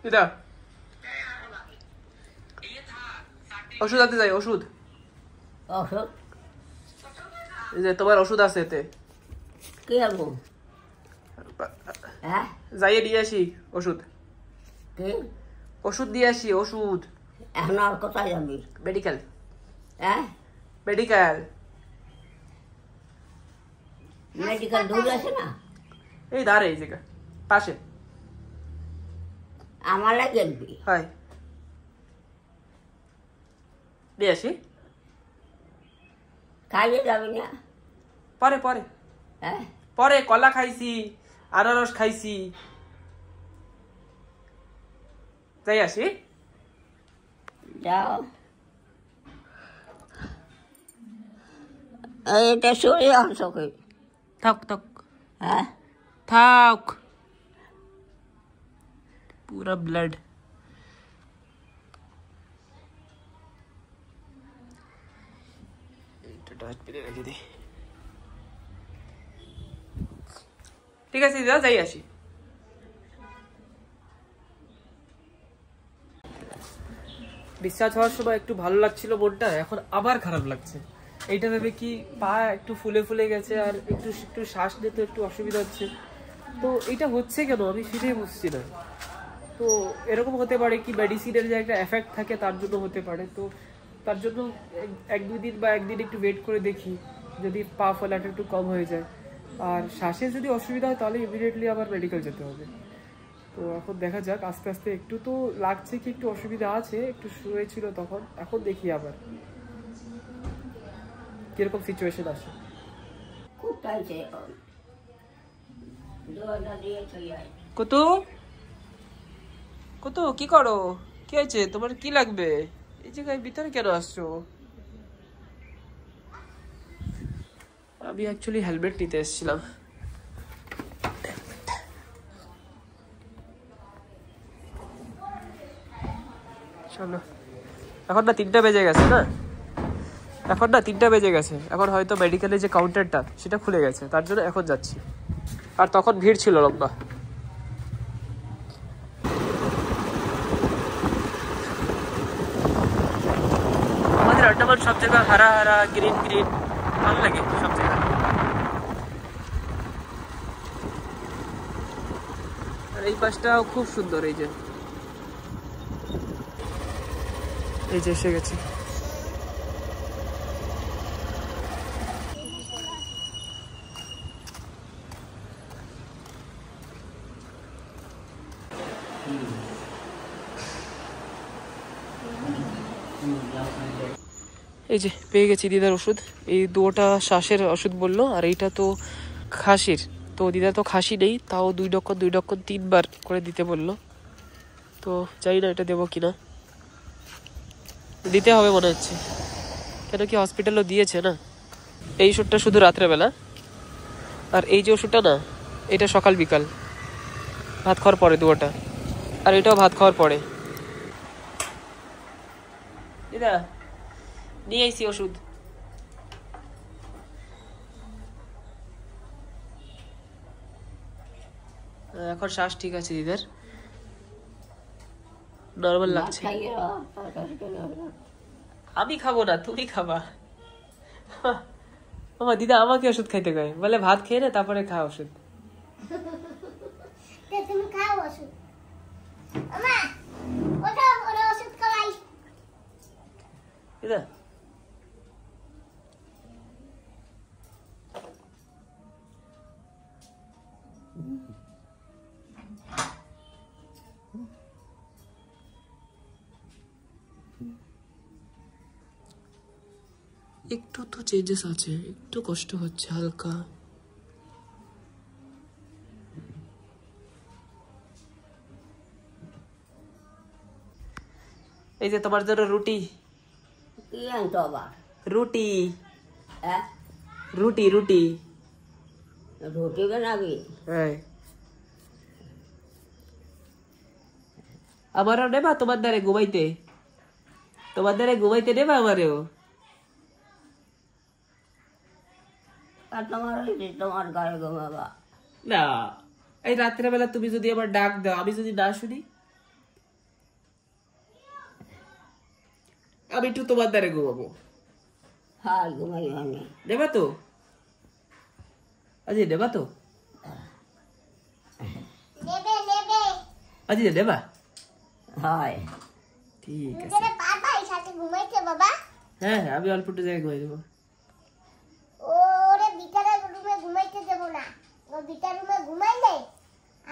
এটা ওষুধ আনতে যাই, ওষুধ। ওষুধ? এই যে তোমার ওষুধ আছে এতে। কি আনবো? হ্যাঁ, যাইয়ে দিয়ে আসি ওষুধ। কি ওষুধ দিয়ে আসি, ওষুধ। এখন আর কোথায় যাবি? মেডিকেল। হ্যাঁ, মেডিকেল। মেডিকেল দূর আছে না? এই ধারে, এই জায়গা পাশে। আমার লাগে আনবি? হয়, দিয়ে আসি। খাইয়ে যাবি না? পরে পরে হ্যাঁ, পরে কলা খাইছি, আনারস খাইছি, যাই আসি। যাও। এটা সরে আনছো কি? থাক থাক হ্যাঁ, থাক, पूरा ब्लड। ঠিক আছে দিদা, যাই আসি। ডিসচার্জ হওয়ার সময় একটু ভালো লাগছিল মনটা, এখন আবার খারাপ লাগছে। এইটা ভেবে কি পা একটু ফুলে ফুলে গেছে, আর একটু একটু শ্বাস নিতে একটু অসুবিধা হচ্ছে। তো এটা হচ্ছে কেন আমি সেটাই বুঝছি না। তো এরকম হতে পারে কি মেডিসিনের যে একটা এফেক্ট থাকে তার জন্য হতে পারে। তো তার জন্য এক দুই দিন বা একদিন একটু ওয়েট করে দেখি, যদি পা ফোলাটা একটু কম হয়ে যায় আর শ্বাসের যদি অসুবিধা হয় তাহলে ইমিডিয়েটলি আবার মেডিকেল যেতে হবে। তো এখন দেখা যাক, আস্তে আস্তে একটু তো লাগছে কি একটু অসুবিধা আছে, একটু শুয়েছিল তখন, এখন দেখি আবার কিরকম সিচুয়েশন আসে। কুতু, কুতু কি করো? কি হয়েছে তোমার? কি লাগবে? এই জায়গায় ভিতরে কেন আসছো? আমি অ্যাকচুয়ালি হেলমেট নিতে এসেছিলাম। চলো, এখন না 3টা বেজে গেছে না, এখন না 3টা বেজে গেছে। এখন হয়তো মেডিকেলের যে কাউন্টারটা সেটা খুলে গেছে, তার জন্য এখন যাচ্ছি। আর তখন ভিড় ছিল লম্বা। আমাদের আন্ডামান সব জায়গা হারা হারা, গ্রিন গ্রিন, ভালো লাগে সব জায়গা। আর এই পাশটাও খুব সুন্দর। এই যে এসে গেছি। এই যে পেয়ে গেছি দিদার ওষুধ। এই দুটা শ্বাসের ওষুধ বললো, আর এইটা তো খাসির। তো দিদা তো খাসি নেই, তাও 2 ডক্কর 2 ডক্কর 3বার করে দিতে বললো। তো জানি না এটা দেবো কিনা, দিতে হবে মনে হচ্ছে, কেন কি হসপিটালও দিয়েছে না। এই ওষুধটা শুধু রাত্রেবেলা, আর এই যে ওষুধটা না, এটা সকাল বিকাল ভাত খাওয়ার পরে দুটা, আর এটাও ভাত খাওয়ার পরে। দিদা নিয়ে আইসি ওষুধ। এখন শ্বাস ঠিক আছে দিদার, নর্মাল লাগছে। আমি খাবো না, তুমি খাবা। আমার দিদা আমাকে ওষুধ খাইতে কয়, বলে ভাত খেয়ে নে তারপরে খা ওষুধ। তুমি খাও ওষুধ। আমা ওটা ওরা ওষুধ খাওয়াই। দিদা একটু তো চেঞ্জেস আছে, একটু কষ্ট হচ্ছে হালকা। এই যে তোমার জন্য রুটি। কি আনতো আবার? রুটি। হ্যাঁ, রুটি রুটি। রুটি বানাবি? হ্যাঁ, আমারও নেবা তোমার দ্বারে ঘুমাইতে? তোমার দ্বারে ঘুমাইতে নেবা আমারেও? আর তোমার ঘরে ঘুমাবা না, এই রাত্রেবেলা তুমি যদি আমার ডাক দাও, আমি যদি না শুনি আমি একটু তোমার দ্বারে ঘুমাবো। হ্যাঁ ঘুমাই মানে দেবা তো? আজি দেবা তো? নেবে নেবে আজি দেবা? হয় ঠিক আছে। দুজনে বাবা এই সাথে ঘুমাইছে বাবা। হ্যাঁ হ্যাঁ, আমি অল্প একটু জায়গায় ঘুমাই দেবো। ওরে ভিতরে রুমে ঘুমাইতে দেবো না। ও ভিতর রুমে ঘুমাইলে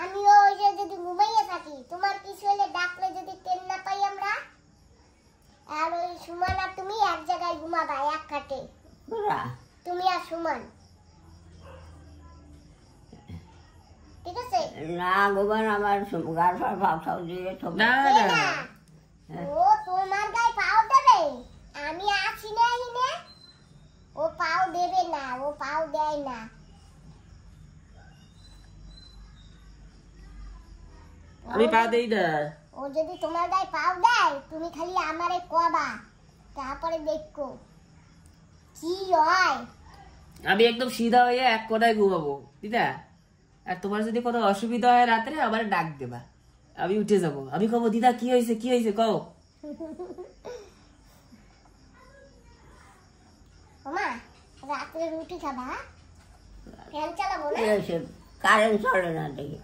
আমিও ওই যে যদি ঘুমাইয়ে থাকি, তোমার কিছু হলে ডাকলে যদি টেন না পাই আমরা, আর ওই সুমান আর তুমি এক জায়গায় ঘুমাবা, এক খাটে, বুড়া তুমি আর সুমান, ঠিক আছে? না গোবর আমার গার ফার ভাবসাও দিয়ে না এই না না, ও তোমার গায়ে পাও দেবে, আমি আছি না এখানে, ও পাও দেবে না, ও পাও দেয় না। আমি পা দেই না। ও যদি তোমার গায়ে পাও দেয়, তুমি খালি আমারে কবা, তারপরে দেখো কি হয়। আমি একদম সিধা হয়ে এক কোনায় ঘুমাবো, দিদা। আর তোমার যদি কোনো অসুবিধা হয় রাত্রে, আমার ডাক দেবা, আমি উঠে যাবো। আমি কব, দিদা কি হয়েছে কি হয়েছে কও। ওমা রাত্রে রুটি খাবা, ফ্যান চালাবো না? কারেন্ট চলে না দেখি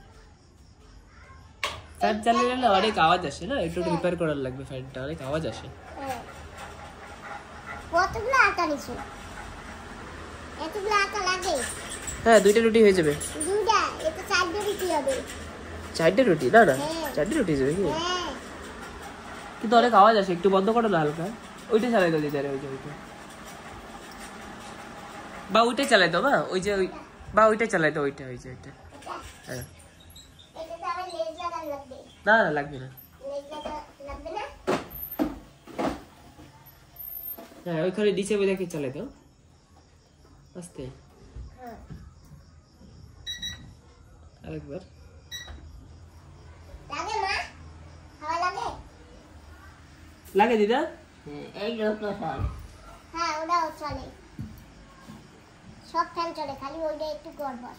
ফ্যান চালিয়ে গেলে অনেক আওয়াজ আসে না, একটু রিপেয়ার করার লাগবে ফ্যানটা, অনেক আওয়াজ আসে। হ্যাঁ। কতগুলো আটা নিছো? এতগুলো আটা লাগে? হ্যাঁ, 2টা রুটি হয়ে যাবে। দুইটা, এটা 4টে রুটি হবে। 4টে রুটি? না না, হ্যাঁ। 4টে রুটি হয়ে যাবে কি? হ্যাঁ কিন্তু অনেক আওয়াজ আসে, একটু বন্ধ করো না হালকা। ওইটা চালাই দাও দিদা, ওইটা বা ওইটাই চালাই দাও বা ওই যে বা ওইটাই চালাই দাও, ওইটা ওই যে ওইটা। হ্যাঁ, এটাতে আবার লেজ লাগানো লাগবে। না না লাগবে না। লেজ লাগবে না? হ্যাঁ, ওইখানে নিচে দেখে চালাই দাও আস্তে। হ্যাঁ। আরেকবার। লাগে মা? হাওয়া লাগে? লাগে দিদা? এই লোক তো সব হ্যাঁ ওটাও চলে, সব ফ্যান চলে, খালি ওইটা একটু গড়বড়।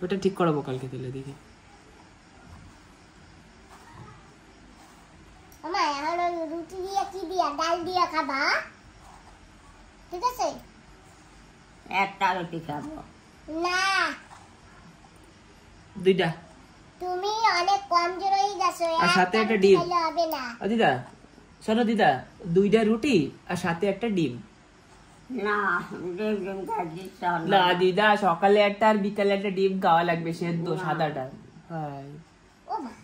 ওটা ঠিক করাবো কালকে দিলে দেখি। আমা এখন ওই রুটি দিয়ে কি দিয়া, ডাল দিয়া খাবা, ঠিক আছে? একটা রুটি খাবো না, 2টা। তুমি অনেক কমজোর হয়ে গেছো, আর সাথে একটা রুটি ডিম। খাইলে হবে না। দিদা শোনো দিদা, 2টা রুটি আর সাথে একটা ডিম। না ডিম ডিম খাচ্ছি না দিদা, সকালে একটা আর বিকালে একটা ডিম খাওয়া লাগবে, সেদ্ধ না। সাদাটা। হ্যাঁ, ও মা,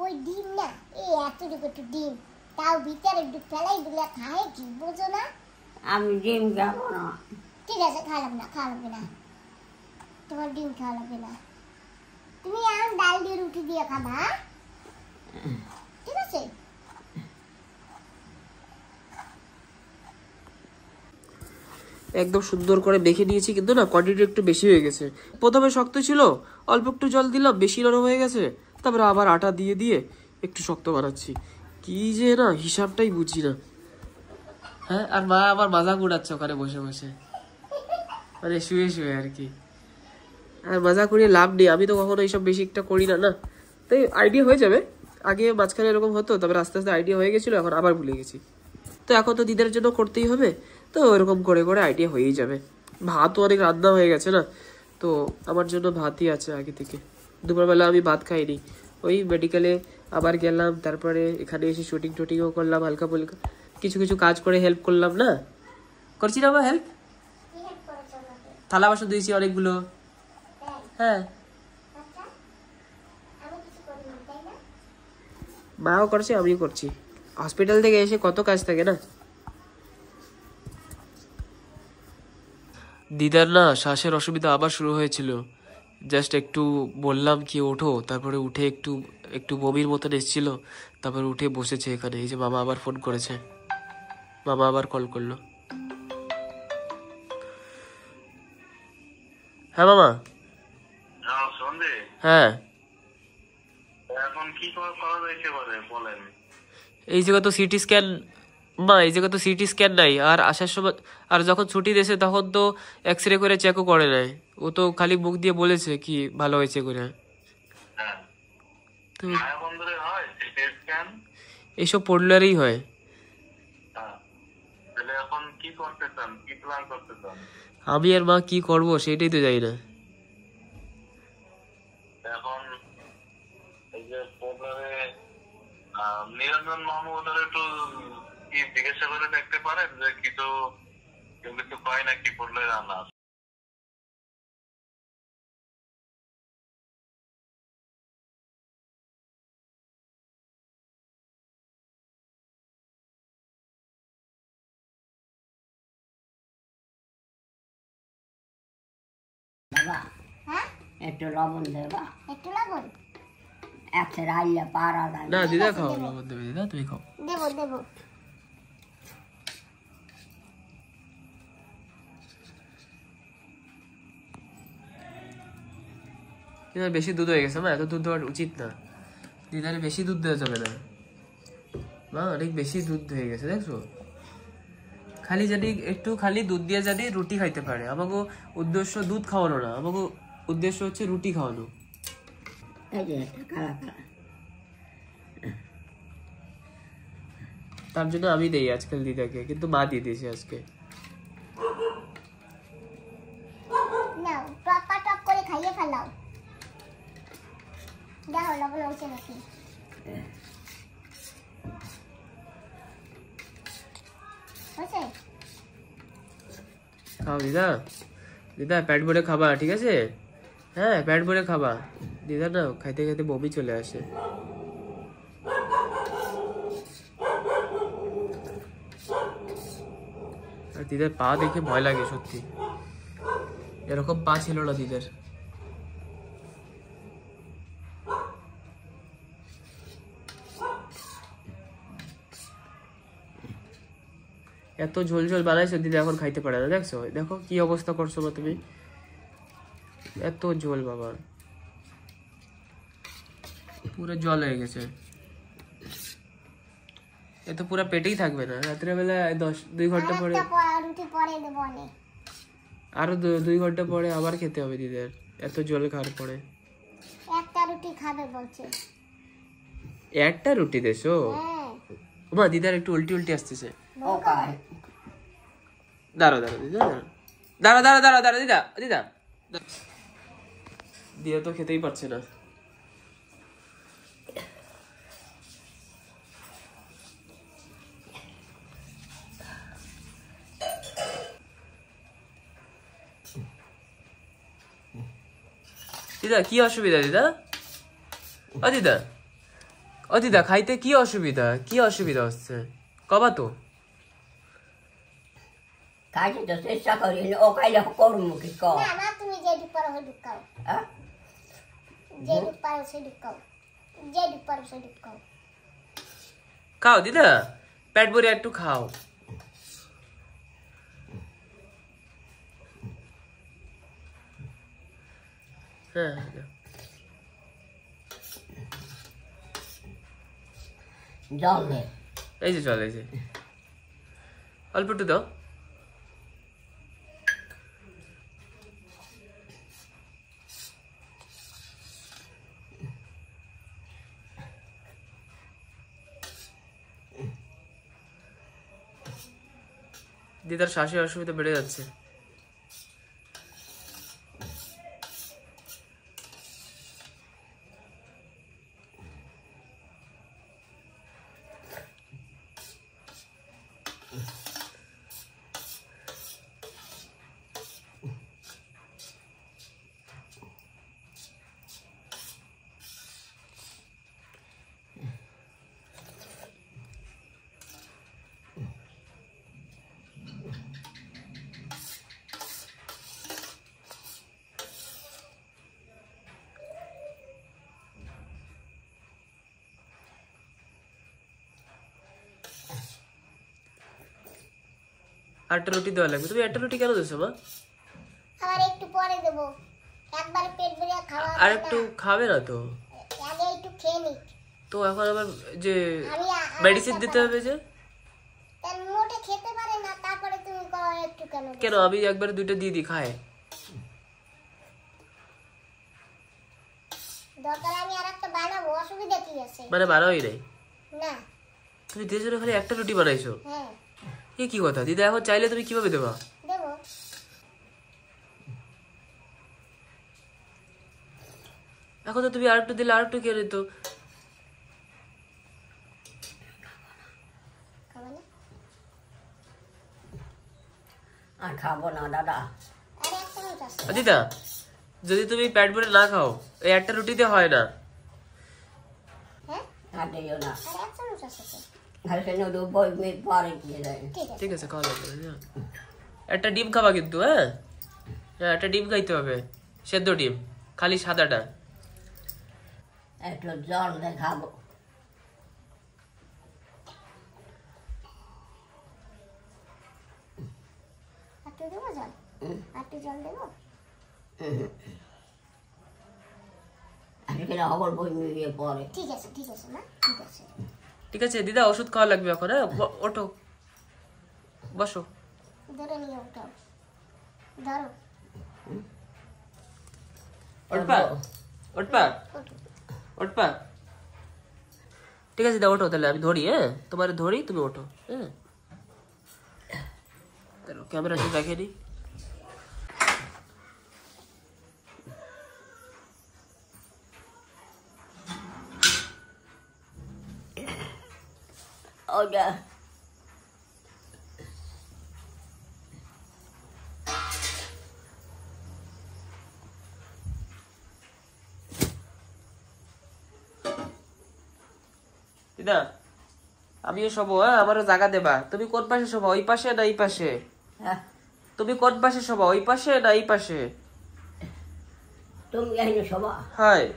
ওই ডিম না, এই এতটুকু একটু ডিম, তাও ভিতরে একটু ফেলাই দিলে খায় কি, বোঝো না? আমি ডিম খাবো না ঠিক আছে, খাওয়া লাগবে না, খাওয়া লাগবে না, তোমার ডিম খাওয়া লাগবে না, তুমি এখন ডাল দিয়ে রুটি দিয়ে খাবা, ঠিক আছে? একদম সুন্দর করে মেখে নিয়েছি, কিন্তু না কোয়ান্টিটি একটু বেশি হয়ে গেছে। প্রথমে শক্ত ছিল, অল্প একটু জল দিলাম, বেশি নরম হয়ে গেছে, তারপরে আবার আটা দিয়ে দিয়ে একটু শক্ত বানাচ্ছি। কি যে না হিসাবটাই বুঝি না। হ্যাঁ, আর মা আবার মজা উড়াচ্ছে ওখানে বসে বসে, মানে শুয়ে শুয়ে আর কি। আর মজা করে লাভ নেই, আমি তো কখনো এইসব বেশি একটা করি না, না তাই আইডিয়া হয়ে যাবে। আগে মাঝখানে এরকম হতো, তারপরে আস্তে আস্তে আইডিয়া হয়ে গেছিলো, এখন আবার ভুলে গেছি। তো এখন তো দিদার জন্য করতেই হবে, তো ওরকম করে করে আইডিয়া হয়েই যাবে। ভাতও অনেক রান্না হয়ে গেছে না, তো আমার জন্য ভাতই আছে আগে থেকে। দুপুরবেলা আমি ভাত খাইনি, ওই মেডিকেলে আবার গেলাম, তারপরে এখানে এসে শুটিং টুটিংও করলাম, হালকা ফুলকা কিছু কিছু কাজ করে হেল্প করলাম। না করছি না বা হেল্প, কি হেল্প করেছো আমাকে? থালা বাসন দিয়েছি অনেকগুলো। তাই? হ্যাঁ, আচ্ছা, আমি কিছু করিনি, তাই না? মাও করছে আমিও করছি, হসপিটাল থেকে এসে কত কাজ থাকে না। দিদার না শ্বাসের অসুবিধা আবার শুরু হয়েছিল, জাস্ট একটু বললাম কি ওঠো, তারপরে উঠে একটু একটু বমির মতন এসেছিল, তারপরে উঠে বসেছে এখানে। এই যে মামা আবার ফোন করেছে, মামা আবার কল করলো। হ্যাঁ মামা। হ্যাঁ, এখন কি করা যাইতে পারে বলেন? এই জায়গা তো সিটি স্ক্যান, মা এই জায়গা তো সিটি স্ক্যান নাই, আর আসার সময় আর যখন ছুটি দিয়েছে তখন তো এক্স রে করে চেকও করে নাই, ও তো খালি মুখ দিয়ে বলেছে কি ভালো হয়েছে করে। হ্যাঁ, তো মায়াবন্দরে হয় সিটি স্ক্যান। এইসব পড়লেরই হয়। হ্যাঁ, তাহলে এখন কি করতে চান, কি প্ল্যান করতে চান? আমি আর মা কি করব সেটাই তো জানি না। এখন এই যে প্রোগ্রামে নিরঞ্জন মাহমুদের একটু কি জিজ্ঞাসা করে দেখতে পারেন যে কিছু কেউ কিছু কয় না কি করলে রান্না। বাবা হ্যাঁ একটু লবণ দেবা, একটু লবণ একটা রাইলে পারা যায় না দিদা খাও, লবণ দেবে দিদা, তুমি খাও। দেবো দেবো। দিদার বেশি দুধ হয়ে গেছে মা, এত দুধ দেওয়া উচিত না। দিদার বেশি দুধ দেওয়া যাবে না মা, অনেক বেশি দুধ হয়ে গেছে দেখছো। খালি যদি একটু খালি দুধ দিয়ে যদি রুটি খাইতে পারে, আমাকে উদ্দেশ্য দুধ খাওয়ানো না, আমাকে উদ্দেশ্য হচ্ছে রুটি খাওয়ানো। এই যে একটা কালা কালা তার জন্য আমি দেই আজকাল দিদাকে, কিন্তু মা দিয়ে দিয়েছে আজকে। না টপ করে খাইয়ে ফেলাও। দেখো লবণ হয়েছে নাকি। হয়েছে? খাও দিদা, দিদা পেট ভরে খাবা, ঠিক আছে? হ্যাঁ পেট ভরে খাবা। দিদা না খাইতে খাইতে বমি চলে আসে। আর দিদার পা দেখে ভয় লাগে সত্যি, এরকম পা ছিল না দিদার। এত ঝোল ঝোল বানাইছো দিদা, এখন খাইতে পারে না দেখছো। দেখো কি অবস্থা করছো বা তুমি, এত ঝোল বাবা, পুরো জল হয়ে গেছে। এ তো পুরো পেটেই থাকবে না, রাত্রে বেলা 2 ঘন্টা পরে, রুটি পরে দেবো অনেক। আরো 2 ঘন্টা পরে আবার খেতে হবে দিদার, এত জল খাওয়ার পরে। একটা রুটি খাবে বলছে। একটা রুটি দেছো? হ্যাঁ মা দিদার একটু উল্টি উল্টি আসতেছে। ও কায় দাঁড়াও দাঁড়াও দিদা, দাঁড়াও দাঁড়াও দাঁড়াও দাঁড়াও দিদা, দিদা দিদা তো খেতেই পারছে না। দিদা কি অসুবিধা দিদা? ও দিদা, ও দিদা খাইতে কি অসুবিধা, কি অসুবিধা হচ্ছে কবা তো। খাইতে তো চেষ্টা করি, ও খাইলে করবো কি কর? না না, তুমি যে ডুব পারো সে ডুব খাও, যে ডুব পারো সে ডুব খাও, যে ডুব পারো সে ডুব খাও। খাও দিদা, পেট ভরে একটু খাও। হ্যাঁ জল দে, এই যে চল, এই যে অল্প একটু দাও। দিদার শ্বাসের অসুবিধা বেড়ে যাচ্ছে। আটটা রুটি দেওয়া লাগবে। তুমি একটা রুটি কেন দিছো মা? আবার একটু পরে দেবো, একবার পেট ভরে খাওয়া। আর একটু খাবে না তো? আগে একটু খেয়ে নিক। তো এখন আবার যে আমি মেডিসিন দিতে হবে যে, তার মোটে খেতে পারে না, তারপরে তুমি করো একটু কেন? কেন আমি একবার 2টা দিয়ে দিই খায়। দরকার আমি আর একটা বানাবো, অসুবিধা কি আছে? মানে বানাওই নাই না তুমি, দিয়ে জন্য খালি একটা রুটি বানাইছো। হ্যাঁ এ কি কথা দিদা, এখন চাইলে তুমি কিভাবে দেবা? দেবো। এখন তো তুমি আরেকটু দিলে আরেকটু খেয়ে নিত। খাবে না? আর খাবো না দাদা। আরে এক চামচ আছে। দিদা যদি তুমি পেট ভরে না খাও, এই একটা রুটিতে হয় না। হ্যাঁ আর দিও না। আরে এক চামচ আছে তো। আর সেখানে 2 মিনিট পরে দিয়ে দেয়। ঠিক আছে। ঠিক আছে, খাওয়া যাবে না। একটা ডিম খাবা কিন্তু, হ্যাঁ হ্যাঁ, একটা ডিম খাইতে হবে, সেদ্ধ ডিম, খালি সাদাটা। একটু জল দিয়ে খাবো। একটু দেবো জল? একটু জল দেবো? আর সেখানে আবার বই মিলিয়ে পরে। ঠিক আছে মা, ঠিক আছে। ঠিক আছে দিদা, ওষুধ খাওয়া লাগবে এখন। হ্যাঁ ওঠো, বসো। ধরে নিয়ে ওঠাও, ধরো। উঠবা উঠবা উঠবা। ঠিক আছে দিদা, ওঠো তাহলে, আমি ধরি। হ্যাঁ তোমার ধরি, তুমি ওঠো। হ্যাঁ ক্যামেরা দেখে নি। ওটা দিদা আমিও শোবো। হ্যাঁ আমারও জায়গা দেবা। তুমি কোন পাশে শোবা, ওই পাশে না এই পাশে? হ্যাঁ, তুমি কোন পাশে শোবা, ওই পাশে না এই পাশে? তুমি এখানে শোবা। হয়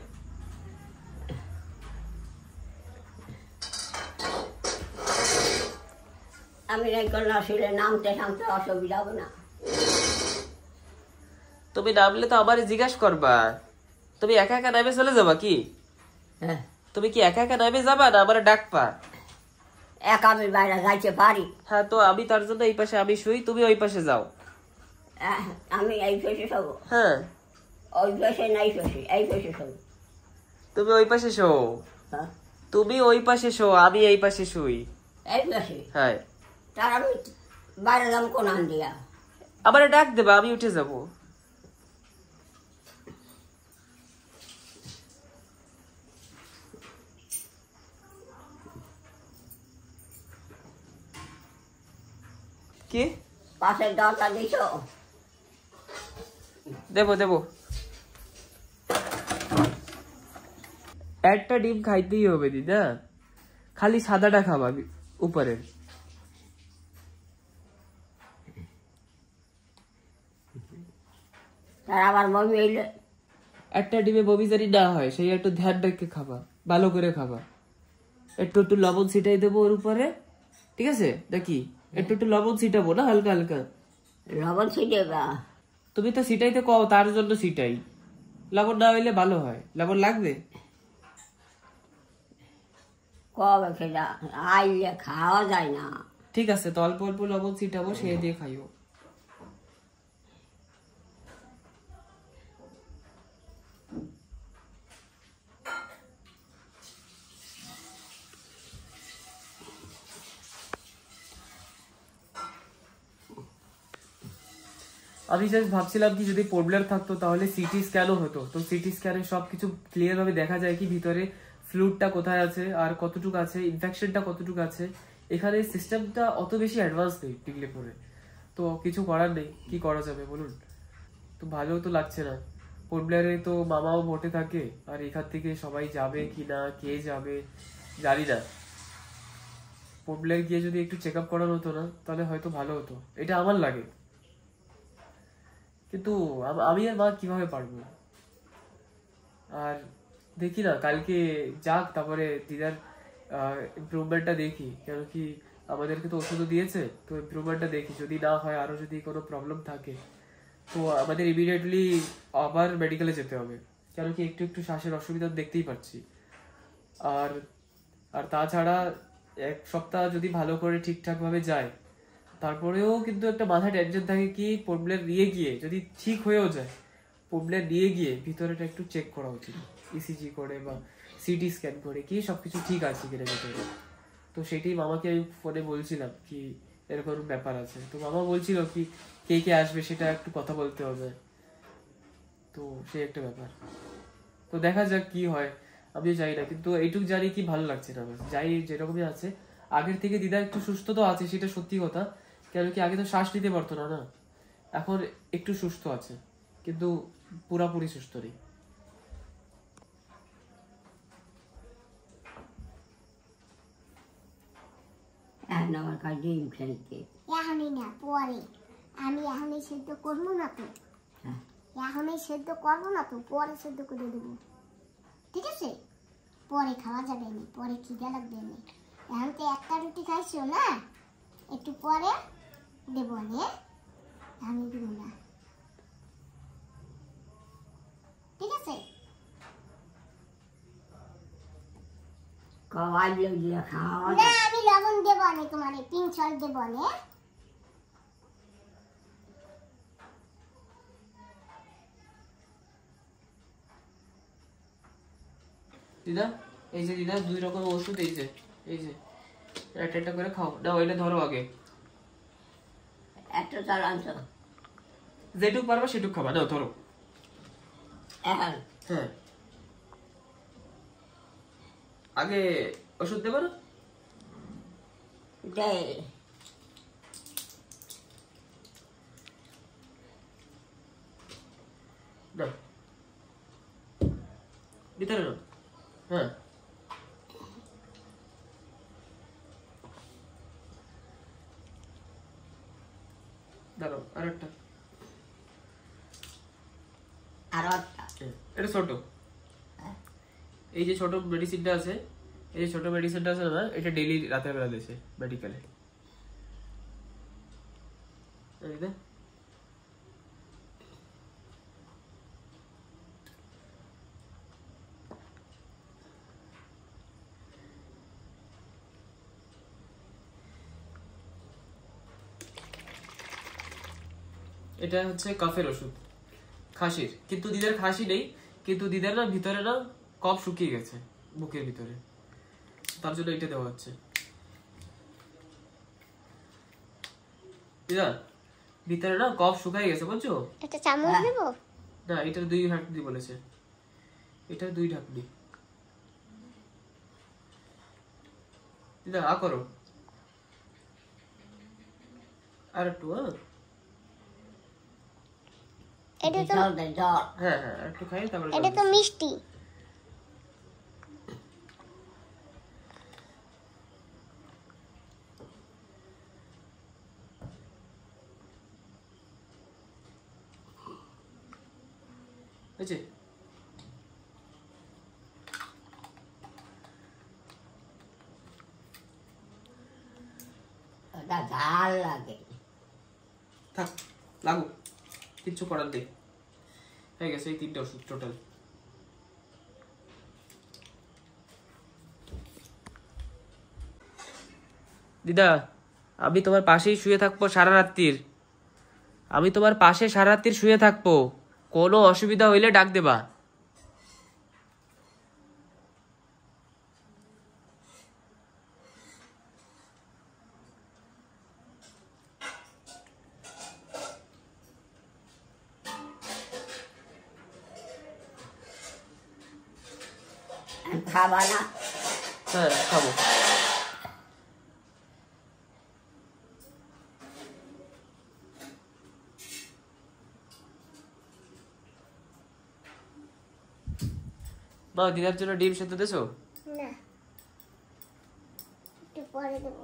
আমি এখন আসলে নামতে নামতে অসুবিধা হবে না। তুমি নামলে তো আমারে জিজ্ঞাসা করবা। তুমি একা একা নামে চলে যাবা কি? হ্যাঁ, তুমি কি একা একা নামে যাবা না আমারে ডাকবা? একা আমি বাইরে যাইতে পারি। হ্যাঁ তো আমি তার জন্য এই পাশে আমি শুই, তুমি ওই পাশে যাও। আমি এই পাশে শোবো। হ্যাঁ ওই পাশে নাই পাশে, এই পাশে শোবো। তুমি ওই পাশে শো, হ্যাঁ, তুমি ওই পাশে শো, আমি এই পাশে শুই। এই পাশে। হ্যাঁ তার আমি বাইরে যাম কোন আন দিয়া। আমারে ডাক দেবা, আমি উঠে যাব। কি পাশের দরজা দিছো? দেবো দেবো। একটা ডিম খাইতেই হবে দিদা, খালি সাদাটা খাবা উপরের। তার আবার মমি এলে একটা ডিমে বমিজারি না হয়, সেই একটু ধ্যান রেখে খাবা, ভালো করে খাবা। একটু একটু লবণ ছিটাই দেবো ওর উপরে, ঠিক আছে নাকি? একটু একটু লবণ ছিটাবো না, হালকা হালকা। লবণ ছিটে বা তুমি তো ছিটাইতে কও, তার জন্য ছিটাই। লবণ না হইলে ভালো হয়। লবণ লাগবে? কবে খেলা আইলে খাওয়া যায় না। ঠিক আছে, তো অল্প অল্প লবণ ছিটাবো, সেই দিয়ে খাইও। আমি জাস্ট ভাবছিলাম কি যদি প্রবলেম থাকতো তাহলে সিটি স্ক্যানও হতো, তো সিটি স্ক্যানে সবকিছু ক্লিয়ার ভাবে দেখা যায় কি ভিতরে ফ্লুইডটা কোথায় আছে আর কতটুকু আছে, ইনফেকশনটা কতটুকু আছে। এখানে সিস্টেমটা অত বেশি অ্যাডভান্স নেই টিকলে পরে, তো কিছু করার নেই। কি করা যাবে বলুন? তো ভালো তো লাগছে না। পোর্টব্লেয়ারে তো মামাও ভোটে থাকে, আর এখান থেকে সবাই যাবে কি না, কে যাবে জানি না। পোর্টব্লেয়ার গিয়ে যদি একটু চেক আপ করানো হতো না তাহলে হয়তো ভালো হতো, এটা আমার লাগে। কিন্তু আমি আর মা কিভাবে পারবো? আর দেখি না, কালকে যাক, তারপরে দিদার ইমপ্রুভমেন্টটা দেখি। কেন কি আমাদেরকে তো ওষুধও দিয়েছে, তো ইমপ্রুভমেন্টটা দেখি। যদি না হয়, আরো যদি কোনো প্রবলেম থাকে, তো আমাদের ইমিডিয়েটলি আবার মেডিকেলে যেতে হবে। কেন কি একটু একটু শ্বাসের অসুবিধা দেখতেই পাচ্ছি। আর আর তাছাড়া এক সপ্তাহ যদি ভালো করে ঠিকঠাক ভাবে যায়, তারপরেও কিন্তু একটা মাথায় টেনশন থাকে কি পোর্টব্লেয়ার নিয়ে গিয়ে যদি ঠিক হয়েও যায়, পোর্টব্লেয়ার নিয়ে গিয়ে ভিতরেটা একটু চেক করা উচিত, ইসিজি করে বা সিটি স্ক্যান করে কি সবকিছু ঠিক আছে কিনা ভিতরে। তো সেটাই মামাকে আমি ফোনে বলছিলাম কি এরকম ব্যাপার আছে। তো মামা বলছিল কি কে কে আসবে সেটা একটু কথা বলতে হবে, তো সেই একটা ব্যাপার। তো দেখা যাক কি হয়, আমি জানি না, কিন্তু এইটুক জানি কি ভালো লাগছে না। যাই যেরকমই আছে, আগের থেকে দিদা একটু সুস্থ তো আছে, সেটা সত্যি কথা। কেন কি আগে তো শ্বাস নিতে পারতো না, এখন একটু সুস্থ আছে, কিন্তু পুরাপুরি সুস্থ নেই। এখন আমার কাছে ডিম খেলতে। এখনই না, পরে। আমি এখনই সেদ্ধ করবো না তো, এখনই সেদ্ধ করবো না তো, পরে সেদ্ধ করে দেবো, ঠিক আছে? পরে খাওয়া যাবে না, পরে খিদে লাগবে না। এখন তো একটা রুটি খাইছো না, একটু পরে দেবো না, আমি দেবো না, ঠিক আছে? খাওয়া দিয়ে খাওয়া না, আমি লবণ দেবো না, তোমার পিঙ্ক সল্ট দেবো না। দিদা এই যে দিদা 2 রকম ওষুধ, এই যে একটা একটা করে খাও। না ওইটা ধরো আগে, একটা চালান তো যেটুক পারবা সেটুক খাবা। না ধরো, এখন হ্যাঁ আগে ওষুধ দেবো না? দে না ভিতরে না, হ্যাঁ দাঁড়াও আরেকটা, আর একটা এটা ছোট, এই যে ছোট মেডিসিনটা আছে, এই যে ছোট মেডিসিনটা আছে না, এটা ডেইলি রাতের বেলা দিয়েছে মেডিকেলে। এটা হচ্ছে কফের ওষুধ, খাসির। কিন্তু দিদার খাসি নেই, কিন্তু দিদার না ভিতরে না কফ শুকিয়ে গেছে বুকের ভিতরে, তার জন্য এটা দেওয়া হচ্ছে। দিদা ভিতরে না কফ শুকাই গেছে, বুঝছো? একটা চামচ দেব না, এটার 2 ঢাকনি বলেছে, এটার 2 ঢাকনি। দিদা আ করো আর একটু, এটা তো জল দে জল হ্যাঁ হ্যাঁ একটু খাই তারপরে এটা তো মিষ্টি। হয়েছে? ওটা ঝাল লাগে। থাক লাগু, কিচ্ছু করার নেই, হয়ে গেছে এই 3টা ওষুধ টোটাল। দিদা আমি তোমার পাশেই শুয়ে থাকবো সারা রাত্রির, আমি তোমার পাশে সারা রাত্রির শুয়ে থাকবো, কোনো অসুবিধা হইলে ডাক দেবা। খাবা না? হ্যাঁ খাবো। মা দিদার জন্য ডিম সেদ্ধ দেছো? না, একটু পরে দেবো।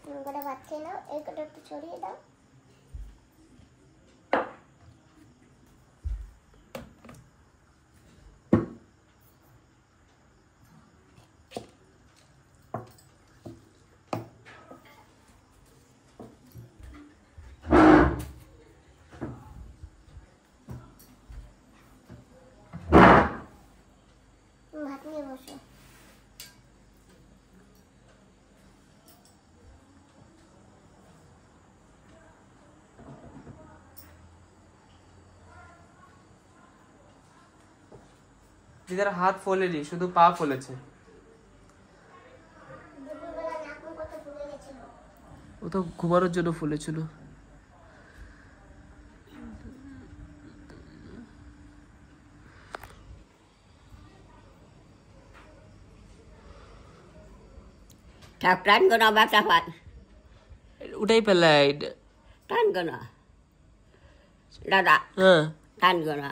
তুমি কটা ভাত খেয়ে নাও, এই কটা একটু ছড়িয়ে দাও। ভাত নিয়ে বসো। দিদার হাত ফোলেনি, শুধু পা ফলেছে। দুপুরবেলা নাক মুখ কত ফুলে গেছিল। ও তো ঘুমানোর জন্য ফুলেছিল। Tak tan kena baca Pak. ওটাই পেলাই। Tan kena. Dadak. হ্যাঁ Tan kena.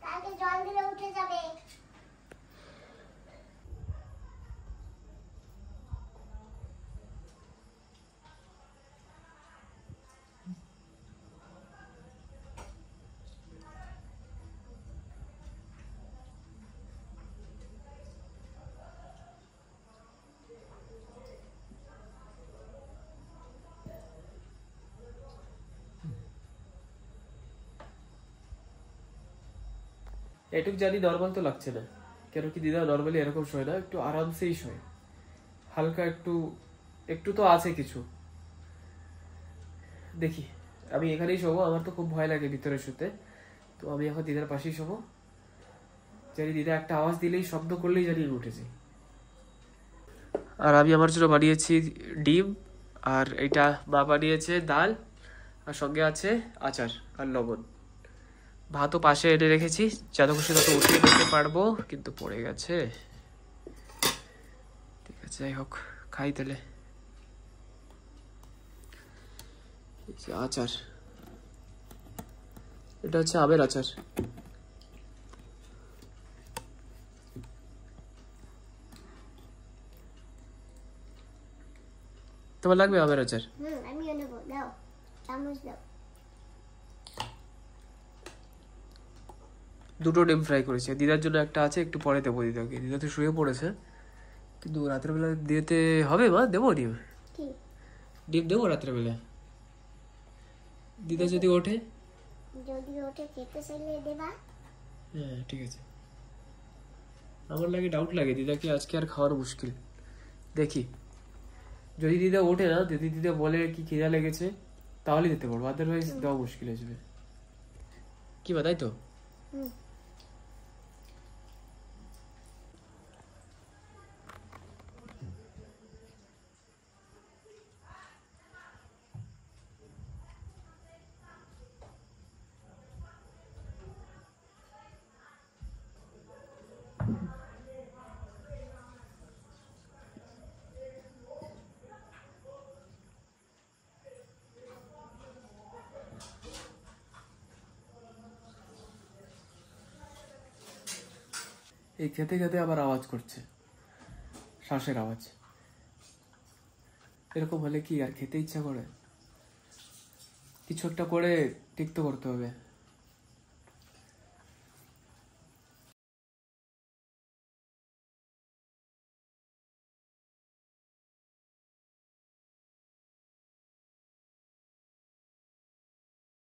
কালকে জল দিলে উঠে যাবে। এটুক জানি নর্মাল তো লাগছে না, কেন কি দিদা নর্মালি এরকম শোয় না, একটু আরামসেই শোয়, হালকা একটু একটু তো আছে কিছু। দেখি আমি এখানেই শোবো, আমার তো খুব ভয় লাগে ভিতরে শুতে, তো আমি এখন দিদার পাশেই শোবো। জানি দিদা একটা আওয়াজ দিলেই, শব্দ করলেই জানি আমি উঠেছি। আর আমি আমার জন্য বানিয়েছি ডিম, আর এটা মা বানিয়েছে ডাল, আর সঙ্গে আছে আচার আর লবণ। ভাতও পাশে এনে রেখেছি, যত খুশি তত উঠিয়ে দিতে পারবো, কিন্তু পড়ে গেছে। ঠিক আছে, যাই হোক, খাই তাহলে। আচার, এটা হচ্ছে আমের আচার। তোমার লাগবে আমের আচার? আমিও নেবো, দাও চামচ দাও। দুটো ডিম ফ্রাই করেছি, দিদার জন্য একটা আছে, একটু পরে দেবো দিদাকে। দিদা তো শুয়ে পড়েছে, কিন্তু রাত্রেবেলা দিতে হবে। মা দেবো ডিম? কি ডিম দেবো রাত্রেবেলা? দিদা যদি ওঠে? যদি ওঠে খেতে চাইলে দেবা। হ্যাঁ ঠিক আছে। আমার লাগে ডাউট লাগে দিদাকে আজকে আর খাওয়ানো মুশকিল। দেখি যদি দিদা ওঠে না, যদি দিদা বলে কি খিদা লেগেছে, তাহলে দিতে পারবো, আদারওয়াইজ দেওয়া মুশকিল হয়ে যাবে। কি বা, তাই তো? এই খেতে খেতে আবার আওয়াজ করছে, শ্বাসের আওয়াজ। এরকম হলে কি আর খেতে ইচ্ছা করে? কিছু একটা করে ঠিক তো করতে হবে।